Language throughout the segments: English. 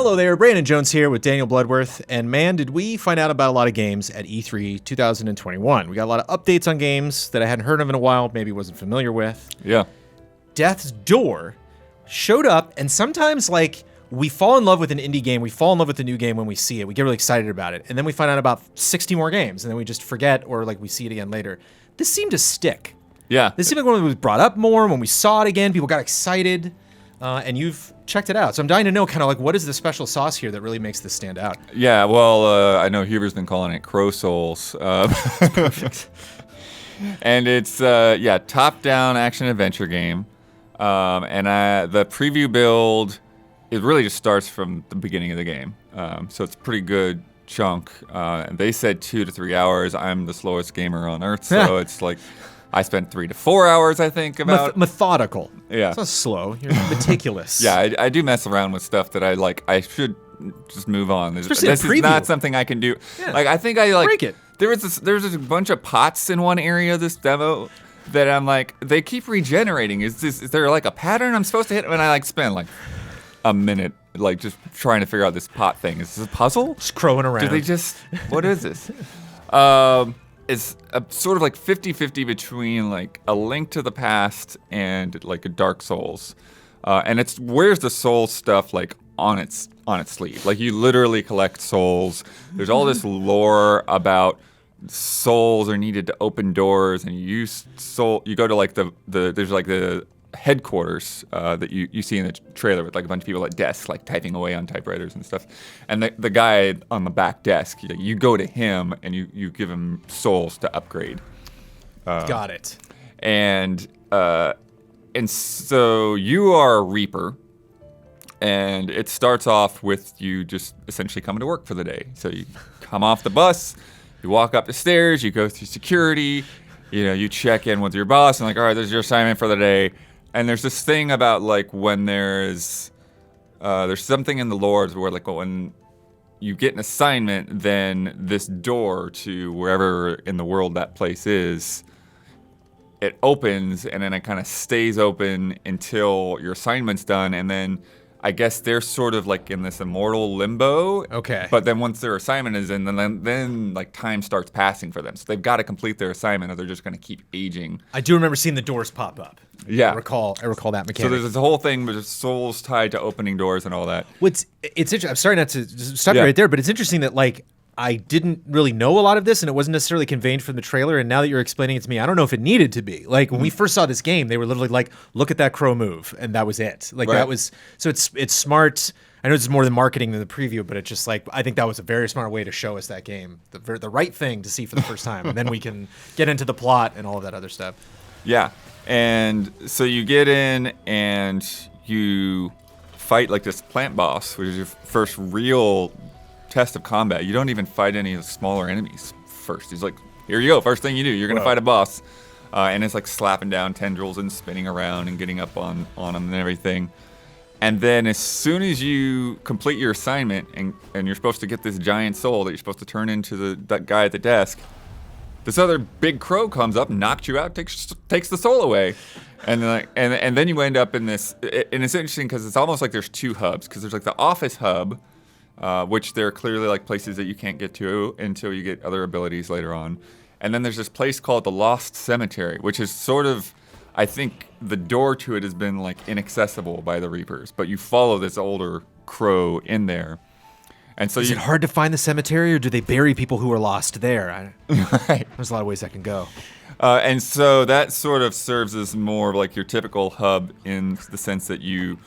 Hello there, Brandon Jones here with Daniel Bloodworth, and man, did we find out about a lot of games at E3 2021. We got a lot of updates on games that I hadn't heard of in a while, maybe wasn't familiar with. Yeah. Death's Door showed up, and sometimes, like, we fall in love with an indie game, we fall in love with a new game when we see it, we get really excited about it, and then we find out about 60 more games, and then we just forget, or like we see it again later. This seemed to stick. Yeah. This seemed like one that was brought up more. When we saw it again, people got excited. And you've checked it out. So I'm dying to know kind of like what is the special sauce here that really makes this stand out? Yeah, well, I know Huber's been calling it Crow Souls. Perfect. And it's, top-down action-adventure game. And the preview build, it really just starts from the beginning of the game. So it's a pretty good chunk. And they said 2 to 3 hours. I'm the slowest gamer on Earth, so it's like... I spent 3 to 4 hours, I think, about... Methodical. Yeah. It's not slow. You're meticulous. Yeah, I do mess around with stuff that I should just move on. Especially this a preview. is not something I can do. Yeah. Like, I think I, like... Break it. There's this bunch of pots in one area of this demo that I'm like, they keep regenerating. Is there, like, a pattern I'm supposed to hit? And I, like, spend, like, a minute, like, just trying to figure out this pot thing. Is this a puzzle? Just crowing around. Do they just... What is this? It's a sort of like 50-50 between like a Link to the Past and like a Dark Souls, and it's where's the soul stuff like on its sleeve. Like you literally collect souls. There's all this lore about souls are needed to open doors, and you use soul. You go to like there's like the headquarters that you see in the trailer with like a bunch of people at desks like typing away on typewriters and stuff, and the guy on the back desk, you go to him and you give him souls to upgrade. Got it. And so you are a Reaper, and it starts off with you just essentially coming to work for the day. So you come off the bus, you walk up the stairs, you go through security, you check in with your boss and like, all right, this is your assignment for the day. And there's this thing about like when there's something in the lore where like when you get an assignment, then this door to wherever in the world that place is, it opens and then it kind of stays open until your assignment's done, and then I guess they're sort of like in this immortal limbo. Okay. But then once their assignment is in, then like time starts passing for them. So they've got to complete their assignment or they're just going to keep aging. I do remember seeing the doors pop up. Yeah. I recall that mechanic. So there's this whole thing with souls tied to opening doors and all that. It's interesting. I'm sorry not to just stop you right there, but it's interesting that like I didn't really know a lot of this, and it wasn't necessarily conveyed from the trailer. And now that you're explaining it to me, I don't know if it needed to be. Like when we first saw this game, they were literally like, "Look at that crow move," and that was it. Like that was so. It's smart. I know it's more than marketing than the preview, but it's just like I think that was a very smart way to show us that game, the right thing to see for the first time, and then we can get into the plot and all of that other stuff. Yeah, and so you get in and you fight like this plant boss, which is your first real test of combat. You don't even fight any of the smaller enemies first. He's like, here you go, first thing you do, you're gonna fight a boss, and it's like slapping down tendrils and spinning around and getting up on them and everything. And then as soon as you complete your assignment and you're supposed to get this giant soul that you're supposed to turn into that guy at the desk, this other big crow comes up, knocks you out, takes the soul away. And then you end up in this, and it's interesting because it's almost like there's two hubs, because there's like the office hub, which they're clearly like places that you can't get to until you get other abilities later on. And then there's this place called the Lost Cemetery, which is sort of, I think the door to it has been like inaccessible by the Reapers, but you follow this older crow in there. And so is it hard to find the cemetery, or do they bury people who are lost there? Right. There's a lot of ways that can go. And so that sort of serves as more of like your typical hub in the sense that you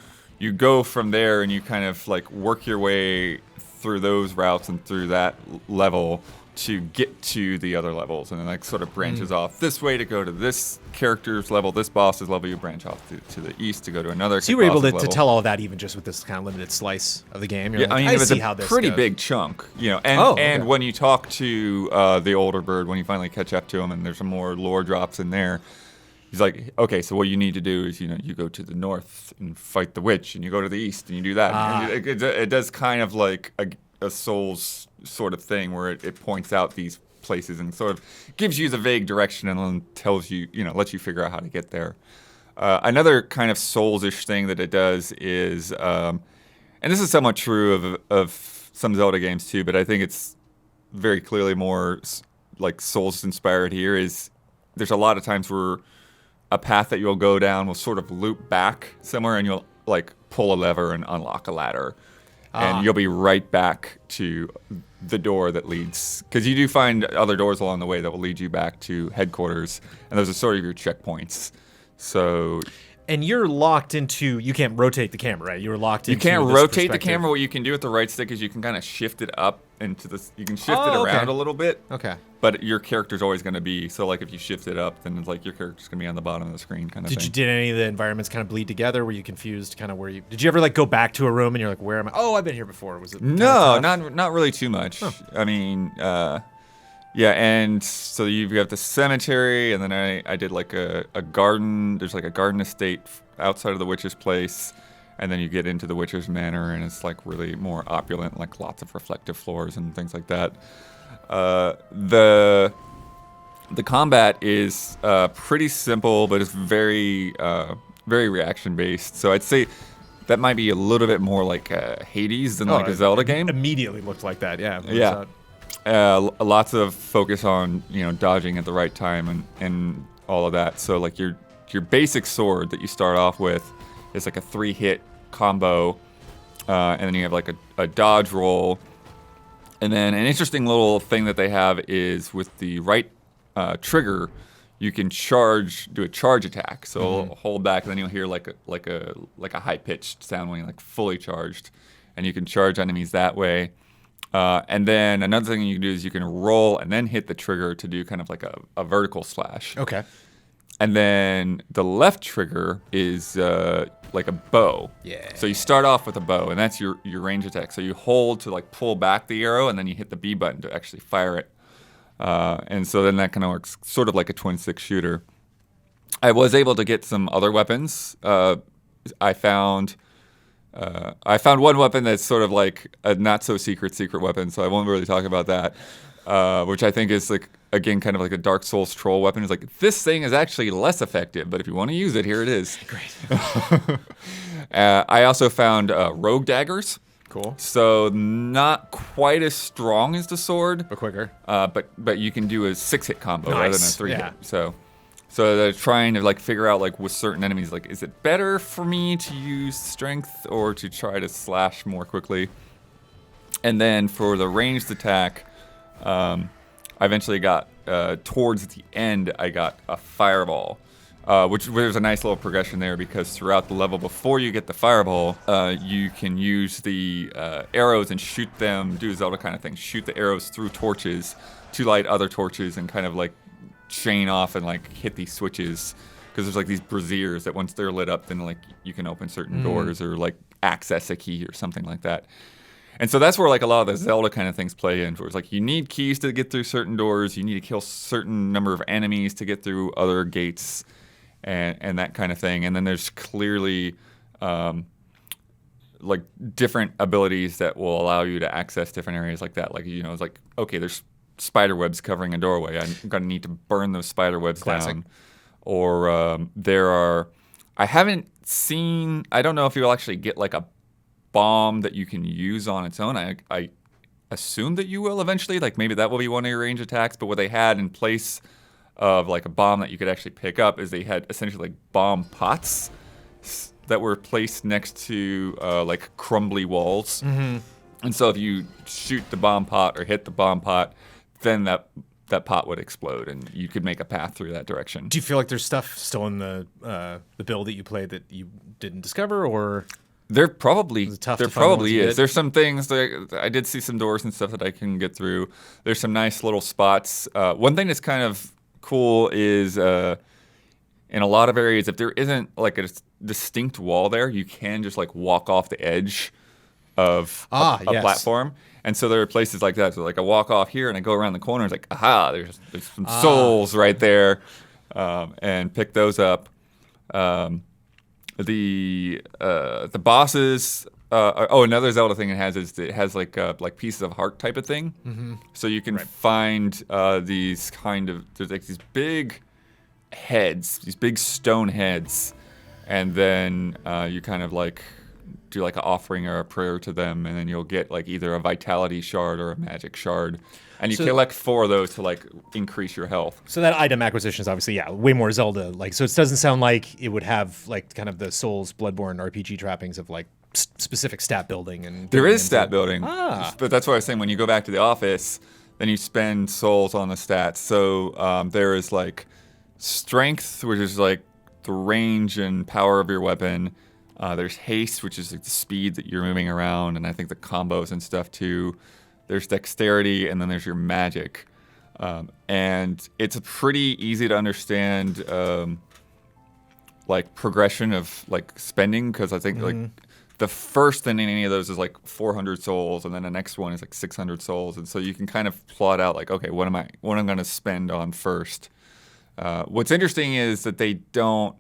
go from there and you kind of like work your way through those routes and through that level to get to the other levels, and then like sort of branches off this way to go to this character's level, this boss's level. You branch off to the east to go to another. So you were able to tell all of that even just with this kind of limited slice of the game. You're yeah, like, I mean, it was see how this pretty goes. big chunk, and okay. When you talk to the older bird, when you finally catch up to him, and there's some more lore drops in there. He's like, okay, so what you need to do is, you go to the north and fight the witch, and you go to the east and you do that. And it does kind of like a Souls sort of thing where it points out these places and sort of gives you the vague direction and then tells you, lets you figure out how to get there. Another kind of Souls-ish thing that it does is and this is somewhat true of some Zelda games too, but I think it's very clearly more like Souls inspired here. Is there's a lot of times where a path that you'll go down will sort of loop back somewhere, and you'll like pull a lever and unlock a ladder, and you'll be right back to the door that leads, because you do find other doors along the way that will lead you back to headquarters, and those are sort of your checkpoints. So. And you're locked into, you can't rotate the camera, right? You're locked into You can't this rotate the perspective. camera. What you can do with the right stick is you can kind of shift it up into this. You can shift it around a little bit. Okay. But your character's always going to be, so like if you shift it up, then it's like your character's going to be on the bottom of the screen kind of thing. Did any of the environments kind of bleed together? Were you confused kind of where you, did you ever like go back to a room and you're like, where am I? Oh, I've been here before. Was it? No, not really too much. Huh. I mean, yeah, and so you have the cemetery, and then I did like a garden. There's like a garden estate outside of the witch's place, and then you get into the witch's manor, and it's like really more opulent, like lots of reflective floors and things like that. The combat is pretty simple, but it's very reaction based. So I'd say that might be a little bit more like Hades than like a Zelda game. Immediately looked like that, yeah. Yeah. Lots of focus on dodging at the right time and all of that. So like your basic sword that you start off with is like a 3-hit combo, and then you have like a dodge roll, and then an interesting little thing that they have is with the right trigger, you can do a charge attack. So hold back, and then you'll hear like a high pitched sound when you're like fully charged, and you can charge enemies that way. And then another thing you can do is you can roll and then hit the trigger to do kind of like a vertical slash. Okay. And then the left trigger is like a bow. Yeah. So you start off with a bow, and that's your range attack. So you hold to like pull back the arrow, and then you hit the B button to actually fire it. And so then that kind of works sort of like a twin-stick shooter. I was able to get some other weapons. I found one weapon that's sort of like a not so secret weapon, so I won't really talk about that. Which I think is like, again, kind of like a Dark Souls troll weapon. It's like, this thing is actually less effective, but if you want to use it, here it is. Great. I also found rogue daggers. Cool. So not quite as strong as the sword, But quicker. but you can do a 6-hit combo rather than a 3-hit. Yeah. So they're trying to like figure out like with certain enemies, like, is it better for me to use strength or to try to slash more quickly? And then for the ranged attack, I eventually got towards the end, I got a fireball, which there's a nice little progression there, because throughout the level before you get the fireball, you can use the arrows and shoot them, do a Zelda kind of thing, shoot the arrows through torches to light other torches and kind of like chain off and like hit these switches, because there's like these braziers that once they're lit up, then like you can open certain doors or like access a key or something like that. And so that's where like a lot of the Zelda kind of things play in, where it's like you need keys to get through certain doors, you need to kill certain number of enemies to get through other gates, and that kind of thing. And then there's clearly like different abilities that will allow you to access different areas like that. Like, it's like, okay, there's spider webs covering a doorway. I'm going to need to burn those spider webs down. Or there are, I don't know if you'll actually get like a bomb that you can use on its own. I assume that you will eventually. Like maybe that will be one of your range attacks. But what they had in place of like a bomb that you could actually pick up is they had essentially like bomb pots that were placed next to like crumbly walls. Mm-hmm. And so if you shoot the bomb pot or hit the bomb pot, then that pot would explode, and you could make a path through that direction. Do you feel like there's stuff still in the build that you played that you didn't discover, or there probably is. There's some things that I did see some doors and stuff that I can get through. There's some nice little spots. One thing that's kind of cool is in a lot of areas, if there isn't like a distinct wall there, you can just like walk off the edge of a platform. And so there are places like that. So like I walk off here and I go around the corner. It's like, aha, there's some souls right there, and pick those up. The bosses. Another Zelda thing it has like pieces of heart type of thing. Mm-hmm. So you can find these kind of, there's like these big heads, these big stone heads, and then you kind of like do like an offering or a prayer to them, and then you'll get like either a vitality shard or a magic shard. And you collect 4 of those to like increase your health. So that item acquisition is obviously, way more Zelda. Like, so it doesn't sound like it would have like kind of the Souls, Bloodborne RPG trappings of like specific stat building. And there is stat building, but that's what I was saying. When you go back to the office, then you spend souls on the stats. So there is like strength, which is like the range and power of your weapon. There's haste, which is like the speed that you're moving around, and I think the combos and stuff too. There's dexterity, and then there's your magic. And it's a pretty easy to understand like progression of like spending, because I think like the first thing in any of those is like 400 souls, and then the next one is like 600 souls, and so you can kind of plot out like, okay, what am I going to spend on first. What's interesting is that they don't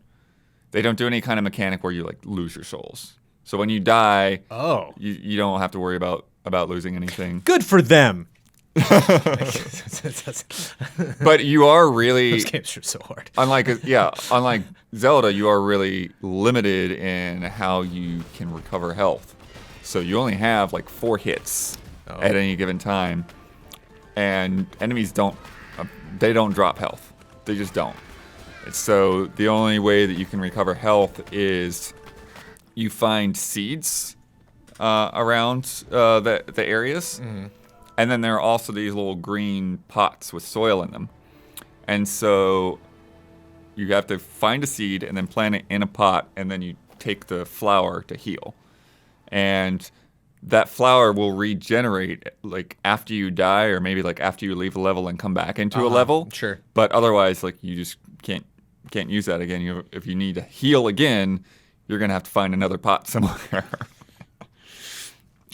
do any kind of mechanic where you like lose your souls. So when you die, you don't have to worry about losing anything. Good for them. But you are really, those games are so hard. Unlike Zelda, you are really limited in how you can recover health. So you only have like 4 hits at any given time, and enemies don't drop health. They just don't. So the only way that you can recover health is you find seeds around the areas. And then there are also these little green pots with soil in them. And so you have to find a seed and then plant it in a pot, and then you take the flower to heal. And that flower will regenerate like after you die, or maybe like after you leave a level and come back into a level. Sure. But otherwise, like, you just can't use that again. If you need to heal again, you're going to have to find another pot somewhere.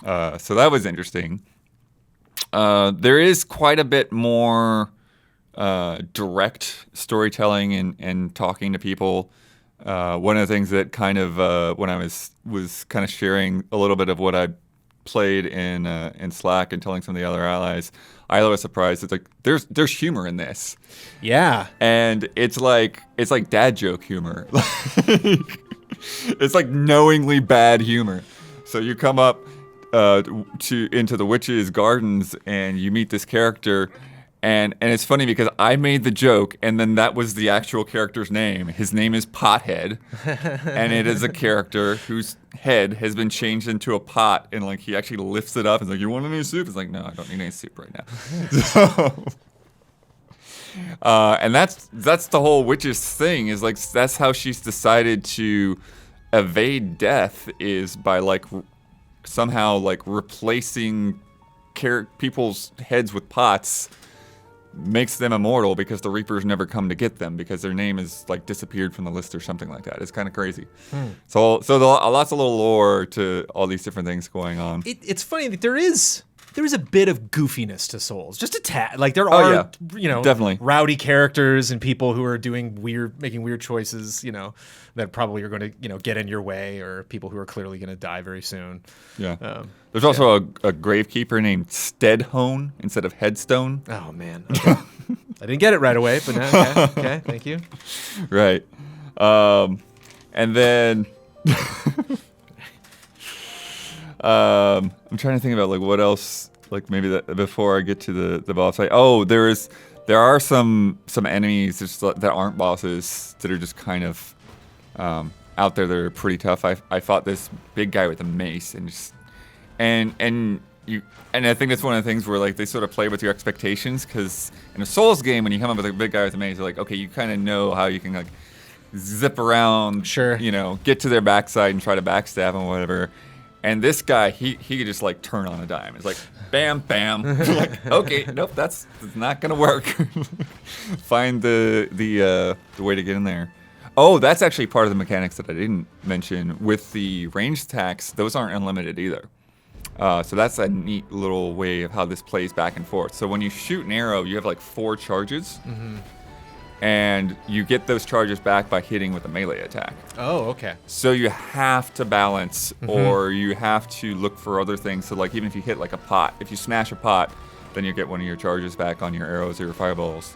So that was interesting. There is quite a bit more direct storytelling and talking to people. One of the things that kind of when I was kind of sharing a little bit of what I played in Slack and telling some of the other allies, Isla was surprised. It's like there's humor in this. Yeah, and it's like dad joke humor. It's like knowingly bad humor. So you come up into the witch's gardens and you meet this character, and it's funny because I made the joke and then that was the actual character's name. His name is Pothead, and it is a character whose head has been changed into a pot, and like he actually lifts it up and is like, "You want any soup?" It's like, "No, I don't need any soup right now." So, and that's the whole witch's thing, is like that's how she's decided to evade death, is by like somehow like replacing people's heads with pots makes them immortal, because the Reapers never come to get them because their name is like disappeared from the list or something like that. It's kind of crazy. So lots of little lore to all these different things going on. It's funny that there is a bit of goofiness to Souls, just a tad. Like there are, definitely rowdy characters and people who are making weird choices, that probably are going to, get in your way, or people who are clearly going to die very soon. Yeah. There's also a gravekeeper named Steadhone instead of Headstone. Oh man. Okay. I didn't get it right away, but okay, thank you. Right. And then I'm trying to think about like what else, like maybe that before I get to the boss fight. Oh, there are some enemies that aren't bosses that are just kind of out there that are pretty tough. I fought this big guy with a mace, and I think that's one of the things where like they sort of play with your expectations, because in a Souls game, when you come up with a big guy with a mace, you're like, okay, you kind of know how you can like zip around, sure, get to their backside and try to backstab them or whatever. And this guy, he could just like turn on a dime. It's like bam, bam. Like, okay, nope, that's not gonna work. Find the way to get in there. Oh, that's actually part of the mechanics that I didn't mention. With the range attacks, those aren't unlimited either. So that's a neat little way of how this plays back and forth. So when you shoot an arrow, you have like 4 charges. Mm-hmm. And you get those charges back by hitting with a melee attack. Oh, okay. So you have to balance, or you have to look for other things. So like even if you hit like a pot, if you smash a pot, then you get one of your charges back on your arrows or your fireballs.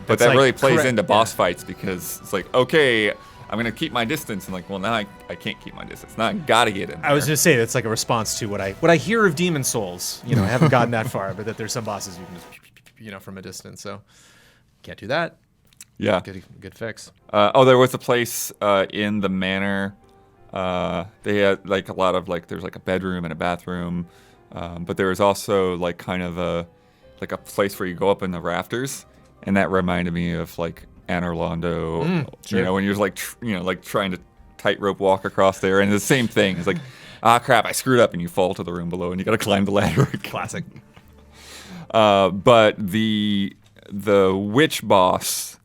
But that really plays into boss fights, because it's like, okay, I'm gonna keep my distance, and like, well, now I can't keep my distance. Now I gotta get in there. I was gonna say that's like a response to what I hear of Demon Souls. You know, I haven't gotten that far, but that there's some bosses you can just from a distance. So can't do that. Yeah. Good fix. There was a place in the manor. They had like a lot of like there's like a bedroom and a bathroom, but there was also like kind of a place where you go up in the rafters, and that reminded me of like Anor Londo. Sure. You know, when you're like like trying to tightrope walk across there, and the same thing. It's like, ah, crap, I screwed up, and you fall to the room below, and you got to climb the ladder. Classic. But the witch boss,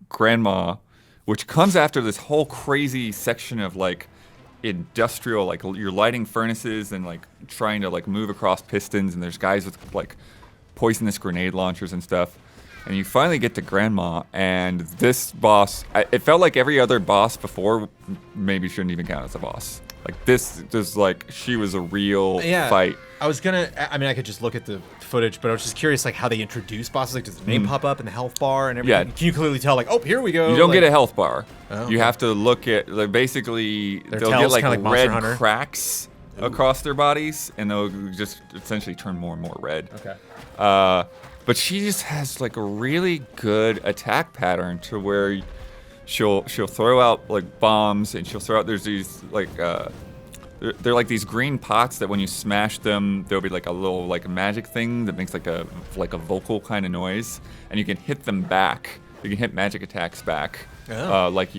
Grandma, which comes after this whole crazy section of like industrial, like you're lighting furnaces and like trying to like move across pistons, and there's guys with like poisonous grenade launchers and stuff. And you finally get to Grandma, and this boss, it felt like every other boss before maybe shouldn't even count as a boss. Like this like, she was a real fight. I mean, I could just look at the footage, but I was just curious, like, how they introduce bosses. Like, does the name pop up in the health bar and everything? Yeah. Can you clearly tell, like, oh, here we go? You don't get a health bar. Oh, you have to look at, like, basically, they'll tails, get, like kinda like Monster red Hunter. cracks across their bodies, and they'll just essentially turn more and more red. Okay. But she just has, like, a really good attack pattern to where she'll throw out, like, bombs, and she'll throw out, there's these, like, they're like these green pots that when you smash them, there'll be like a little like magic thing that makes like a vocal kind of noise, and you can hit them back. You can hit magic attacks back, like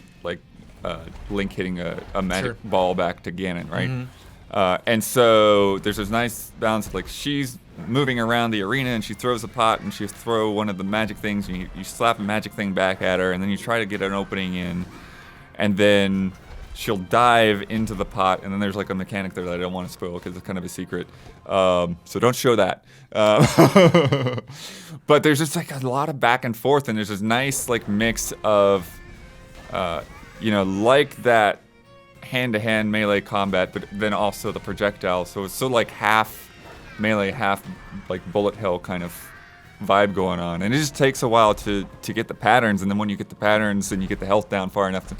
Link hitting a magic ball back to Ganon, right? Mm-hmm. And so there's this nice balance of like she's moving around the arena and she throws a pot and she throw one of the magic things and you slap a magic thing back at her and then you try to get an opening in, and then she'll dive into the pot, and then there's like a mechanic there that I don't want to spoil because it's kind of a secret. So don't show that. But there's just like a lot of back and forth, and there's this nice like mix of, like that hand-to-hand melee combat, but then also the projectile. So it's so like half melee, half like bullet hell kind of vibe going on, and it just takes a while to get the patterns. And then when you get the patterns and you get the health down far enough to,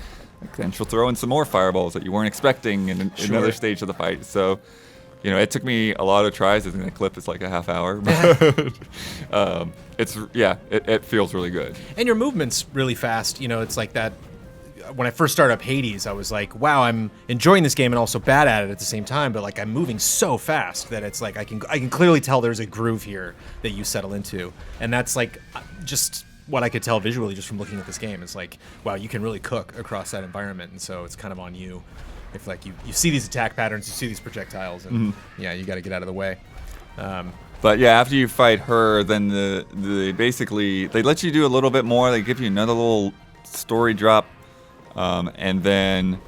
then she'll throw in some more fireballs that you weren't expecting in another stage of the fight. So, it took me a lot of tries. I think the clip is like a half hour. But it feels really good. And your movement's really fast. It's like that. When I first started up Hades, I was like, wow, I'm enjoying this game and also bad at it at the same time. But like I'm moving so fast that it's like I can clearly tell there's a groove here that you settle into, and that's like just what I could tell visually just from looking at this game. Is like, wow, you can really cook across that environment, and so it's kind of on you. If like you see these attack patterns, you see these projectiles, and you got to get out of the way. But yeah, after you fight her, then they basically let you do a little bit more. They give you another little story drop, and then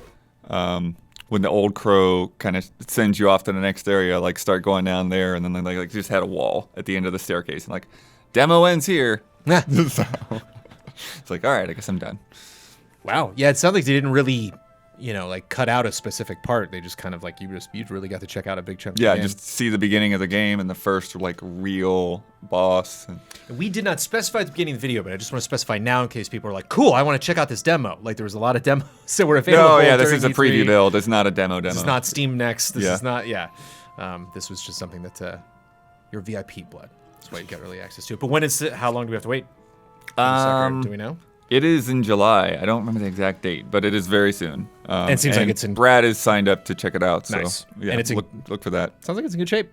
when the old crow kind of sends you off to the next area, like start going down there, and then they like just had a wall at the end of the staircase, and like demo ends here. So, it's like, all right, I guess I'm done. Wow. Yeah, it sounds like they didn't really, like cut out a specific part. They just kind of like you really got to check out a big chunk of the game. Just see the beginning of the game and the first like real boss. We did not specify at the beginning of the video, but I just want to specify now in case people are like, cool, I want to check out this demo. Like there was a lot of demos that were available. No, yeah, this is a E3. preview build. It's not a demo. This is not Steam Next. This is not, this was just something that your VIP blood. That's why you got early access to it. But when is it? How long do we have to wait? Do we know? It is in July. I don't remember the exact date, but it is very soon. And it seems like it's in. Brad is signed up to check it out. Nice. So yeah, and it's look for that. Sounds like it's in good shape.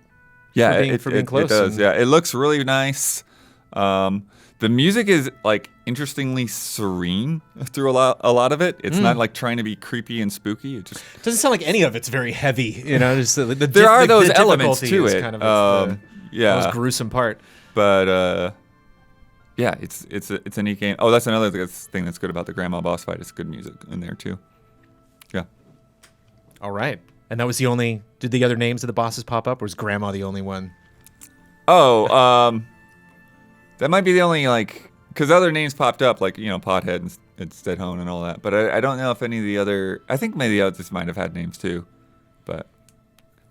Yeah, for being close. It does. Yeah, it looks really nice. The music is like interestingly serene through a lot of it. It's not like trying to be creepy and spooky. It just doesn't sound like any of it's very heavy. Just there are those elements to it. Kind of the most gruesome part. But yeah, it's a neat game. Oh, that's another thing that's good about the Grandma boss fight. It's good music in there too. Yeah. All right, and that was the only. Did the other names of the bosses pop up, or was Grandma the only one? Oh, that might be the only because other names popped up like Pothead and Steadhone and all that. But I don't know if any of the other. I think maybe the others might have had names too, but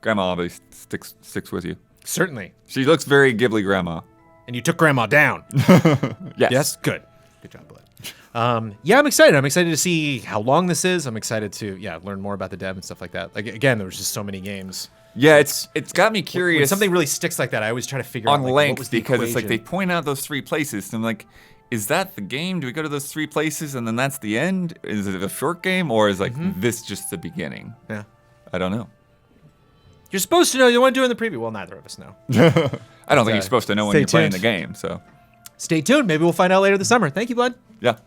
Grandma always sticks with you. Certainly. She looks very Ghibli Grandma. And you took Grandma down. Yes. Yes? Good. Good job, Blood. Yeah, I'm excited. I'm excited to see how long this is. I'm excited to learn more about the dev and stuff like that. Like again, there was just so many games. Yeah, it's got me curious. When something really sticks like that, I always try to figure out on like, length what was the because equation. it's like they point out those 3 places. And I'm like, is that the game? Do we go to those 3 places and then that's the end? Is it a short game or is like this just the beginning? Yeah. I don't know. You're supposed to know. You want to do it in the preview. Well, neither of us know. I don't think you're supposed to know when stay you're playing tuned. the game. So Stay tuned. Maybe we'll find out later this summer. Thank you, Blood. yeah.